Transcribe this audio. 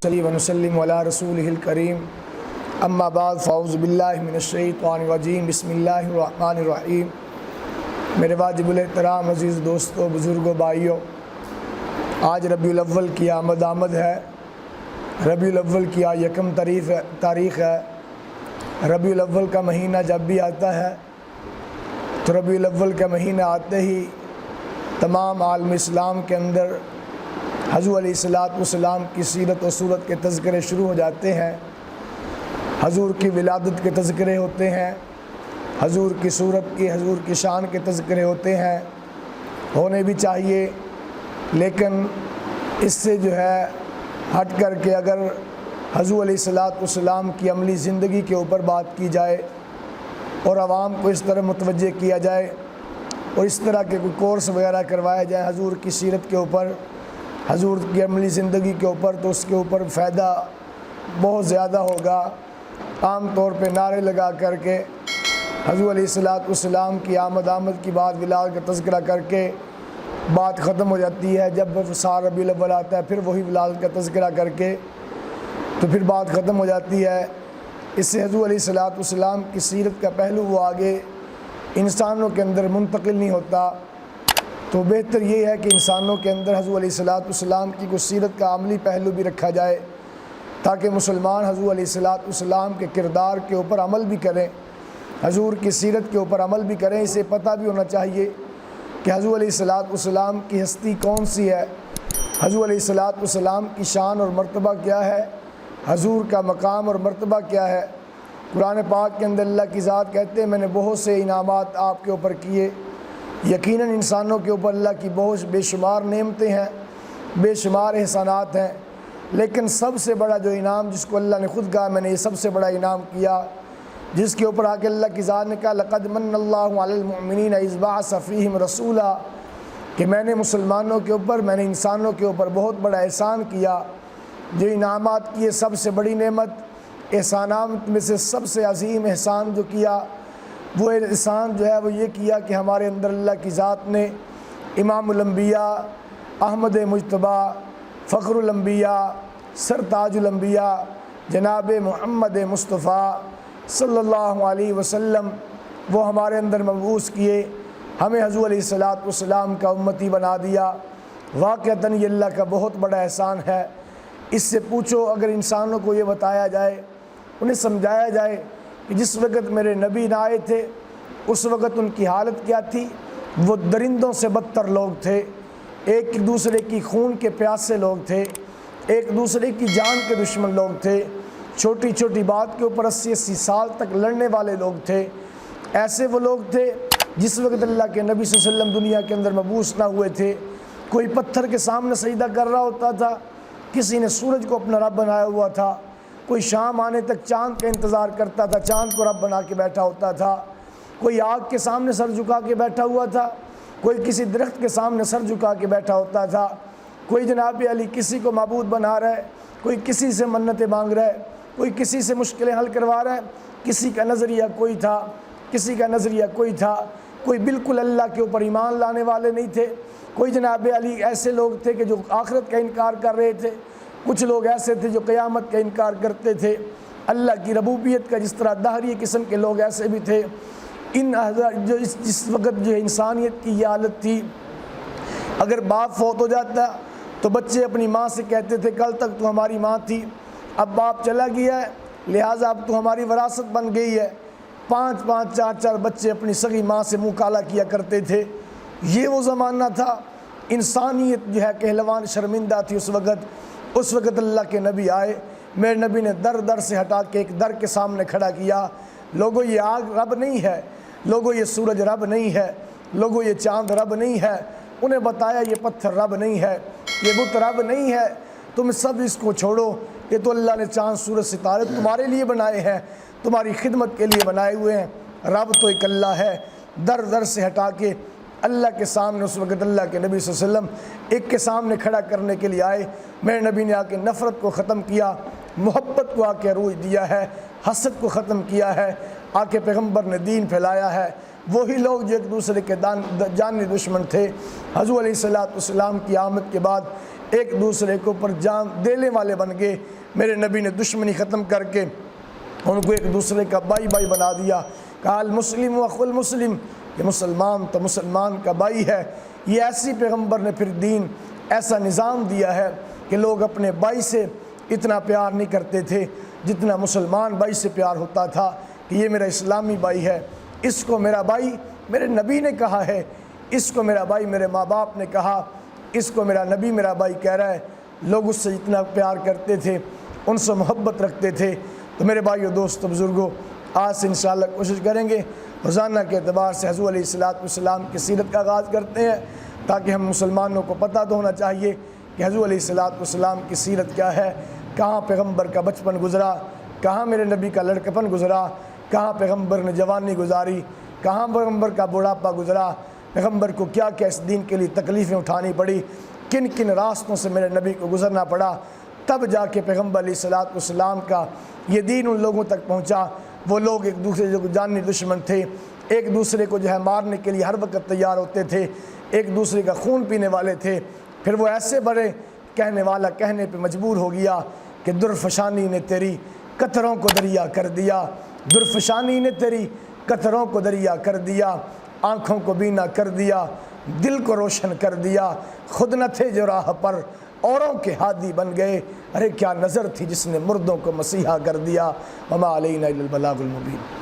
ونصلي ونسلم على رسوله الكريم اما بعد فاعوذ باللہ من الشیطان الرجیم بسم اللہ الرحمن الرحیم۔ میرے واجب الاحترام عزیز دوستوں، بزرگوں، بھائیوں، آج ربیع الاول کی آمد ہے۔ ربیع الاول کی آج یکم تاریخ ہے۔ ربیع الاول کا مہینہ جب بھی آتا ہے تو ربیع الاول کا مہینہ آتے ہی تمام عالم اسلام کے اندر حضور علیہ السلام کی سیرت و صورت کے تذکرے شروع ہو جاتے ہیں۔ حضور کی ولادت کے تذکرے ہوتے ہیں، حضور کی صورت کی، حضور کی شان کے تذکرے ہوتے ہیں، ہونے بھی چاہیے، لیکن اس سے ہٹ کر کے اگر حضور علیہ السلام کی عملی زندگی کے اوپر بات کی جائے اور عوام کو اس طرح متوجہ کیا جائے اور اس طرح کے کوئی کورس وغیرہ کروایا جائے حضور کی سیرت کے اوپر، حضور کی عملی زندگی کے اوپر، تو اس کے اوپر فائدہ بہت زیادہ ہوگا۔ عام طور پہ نعرے لگا کر کے حضور علیہ السلام کی آمد کی بعد ولادت کا تذکرہ کر کے بات ختم ہو جاتی ہے۔ جب سال ربیع الاول آتا ہے پھر وہی ولادت کا تذکرہ کر کے تو پھر بات ختم ہو جاتی ہے۔ اس سے حضور علیہ السلام کی سیرت کا پہلو وہ آگے انسانوں کے اندر منتقل نہیں ہوتا۔ تو بہتر یہ ہے کہ انسانوں کے اندر حضور علیہ السلام کی کچھ سیرت کا عملی پہلو بھی رکھا جائے، تاکہ مسلمان حضور علیہ السلام کے کردار کے اوپر عمل بھی کریں، حضور کی سیرت کے اوپر عمل بھی کریں۔ اسے پتہ بھی ہونا چاہیے کہ حضور علیہ السلام کی ہستی کون سی ہے، حضور علیہ السلام کی شان اور مرتبہ کیا ہے، حضور کا مقام اور مرتبہ کیا ہے۔ قرآن پاک کے اندر اللہ کی ذات کہتے ہیں میں نے بہت سے انعامات آپ کے اوپر کیے۔ یقیناً انسانوں کے اوپر اللہ کی بہت بے شمار نعمتیں ہیں، بے شمار احسانات ہیں، لیکن سب سے بڑا جو انعام جس کو اللہ نے خود کہا میں نے یہ سب سے بڑا انعام کیا، جس کے اوپر آ کے اللہ کی ذات نے کہا لقد من اللہ علی المؤمنین اذ بعث فیہم رسولا، کہ میں نے مسلمانوں کے اوپر، میں نے انسانوں کے اوپر بہت بڑا احسان کیا۔ جو انعامات کیے سب سے بڑی نعمت، احسانات میں سے سب سے عظیم احسان جو کیا وہ احسان وہ یہ کیا کہ ہمارے اندر اللہ کی ذات نے امام الانبیاء، احمد مجتبیٰ، فخر الانبیاء، سرتاج الانبیاء جناب محمد مصطفیٰ صلی اللہ علیہ وسلم وہ ہمارے اندر مبعوث کیے، ہمیں حضور علیہ السلام کا امتی بنا دیا۔ واقعتاً یہ اللہ کا بہت بڑا احسان ہے۔ اس سے پوچھو، اگر انسانوں کو یہ بتایا جائے، انہیں سمجھایا جائے کہ جس وقت میرے نبی نہ آئے تھے اس وقت ان کی حالت کیا تھی، وہ درندوں سے بدتر لوگ تھے، ایک دوسرے کی خون کے پیاسے لوگ تھے، ایک دوسرے کی جان کے دشمن لوگ تھے، چھوٹی چھوٹی بات کے اوپر 80 سال تک لڑنے والے لوگ تھے۔ ایسے وہ لوگ تھے جس وقت اللہ کے نبی صلی اللہ علیہ وسلم دنیا کے اندر مبعوث نہ ہوئے تھے، کوئی پتھر کے سامنے سجدہ کر رہا ہوتا تھا، کسی نے سورج کو اپنا رب بنایا ہوا تھا، کوئی شام آنے تک چاند کا انتظار کرتا تھا، چاند کو رب بنا کے بیٹھا ہوتا تھا، کوئی آگ کے سامنے سر جھکا کے بیٹھا ہوا تھا، کوئی کسی درخت کے سامنے سر جھکا کے بیٹھا ہوتا تھا، کوئی جناب علی کسی کو معبود بنا رہا ہے، کوئی کسی سے منتیں مانگ رہا ہے، کوئی کسی سے مشکلیں حل کروا رہا ہے۔ کسی کا نظریہ کوئی تھا، کسی کا نظریہ کوئی تھا، کوئی بالکل اللہ کے اوپر ایمان لانے والے نہیں تھے، کوئی جناب علی ایسے لوگ تھے کہ جو آخرت کا انکار کر رہے تھے، کچھ لوگ ایسے تھے جو قیامت کا انکار کرتے تھے، اللہ کی ربوبیت کا جس طرح دہری قسم کے لوگ ایسے بھی تھے۔ جس وقت انسانیت کی یہ حالت تھی، اگر باپ فوت ہو جاتا تو بچے اپنی ماں سے کہتے تھے کل تک تو ہماری ماں تھی، اب باپ چلا گیا ہے لہٰذا اب تو ہماری وراثت بن گئی ہے۔ 5 4 بچے اپنی سگی ماں سے منہ کالا کیا کرتے تھے۔ یہ وہ زمانہ تھا، انسانیت کہلوان شرمندہ تھی اس وقت اللہ کے نبی آئے، میرے نبی نے در سے ہٹا کے ایک در کے سامنے کھڑا کیا، لوگوں یہ آگ رب نہیں ہے، لوگوں یہ سورج رب نہیں ہے، لوگوں یہ چاند رب نہیں ہے، انہیں بتایا یہ پتھر رب نہیں ہے، یہ بت رب نہیں ہے، تم سب اس کو چھوڑو، یہ تو اللہ نے چاند سورج ستارے تمہارے لیے بنائے ہیں، تمہاری خدمت کے لیے بنائے ہوئے ہیں، رب تو ایک اللہ ہے۔ در سے ہٹا کے اللہ کے سامنے اس وقت اللہ کے نبی صلی اللہ علیہ وسلم ایک کے سامنے کھڑا کرنے کے لیے آئے۔ میرے نبی نے آ کے نفرت کو ختم کیا، محبت کو آ کے عروج دیا ہے، حسد کو ختم کیا ہے، آ کے پیغمبر نے دین پھیلایا ہے۔ وہی لوگ جو ایک دوسرے کے جانی دشمن تھے، حضور علیہ السلام کی آمد کے بعد ایک دوسرے کے اوپر جان دینے والے بن گئے۔ میرے نبی نے دشمنی ختم کر کے ان کو ایک دوسرے کا بھائی بھائی بنا دیا۔ کہا المسلم اخو المسلم، کہ مسلمان تو مسلمان کا بھائی ہے۔ یہ ایسی پیغمبر نے پھر دین ایسا نظام دیا ہے کہ لوگ اپنے بھائی سے اتنا پیار نہیں کرتے تھے جتنا مسلمان بھائی سے پیار ہوتا تھا، کہ یہ میرا اسلامی بھائی ہے، اس کو میرا بھائی میرے نبی نے کہا ہے، اس کو میرا بھائی میرے ماں باپ نے کہا، اس کو میرا نبی میرا بھائی کہہ رہا ہے۔ لوگ اس سے اتنا پیار کرتے تھے، ان سے محبت رکھتے تھے۔ تو میرے بھائیو، دوستو، بزرگوں، آج سے انشاءاللہ کوشش کریں گے روزانہ کے اعتبار سے حضور علیہ السلام کی سیرت کا آغاز کرتے ہیں، تاکہ ہم مسلمانوں کو پتہ تو ہونا چاہیے کہ حضور علیہ السلام کی سیرت کیا ہے، کہاں پیغمبر کا بچپن گزرا، کہاں میرے نبی کا لڑکپن گزرا، کہاں پیغمبر نے جوانی گزاری، کہاں پیغمبر کا بڑھاپا گزرا، پیغمبر کو کیا کیا اس دین کے لیے تکلیفیں اٹھانی پڑی، کن کن راستوں سے میرے نبی کو گزرنا پڑا، تب جا کے پیغمبر علیہ السلام کا یہ دین ان لوگوں تک پہنچا۔ وہ لوگ ایک دوسرے جو جاننے دشمن تھے، ایک دوسرے کو جو ہے مارنے کے لیے ہر وقت تیار ہوتے تھے، ایک دوسرے کا خون پینے والے تھے، پھر وہ ایسے بڑے کہنے والا کہنے پہ مجبور ہو گیا کہ درفشانی نے تیری قطروں کو دریا کر دیا، درفشانی نے تیری قطروں کو دریا کر دیا، آنکھوں کو بینا کر دیا، دل کو روشن کر دیا، خود نہ تھے جو راہ پر اوروں کے ہادی بن گئے، ارے کیا نظر تھی جس نے مردوں کو مسیحا کر دیا، وما علینا الا البلاغ المبین۔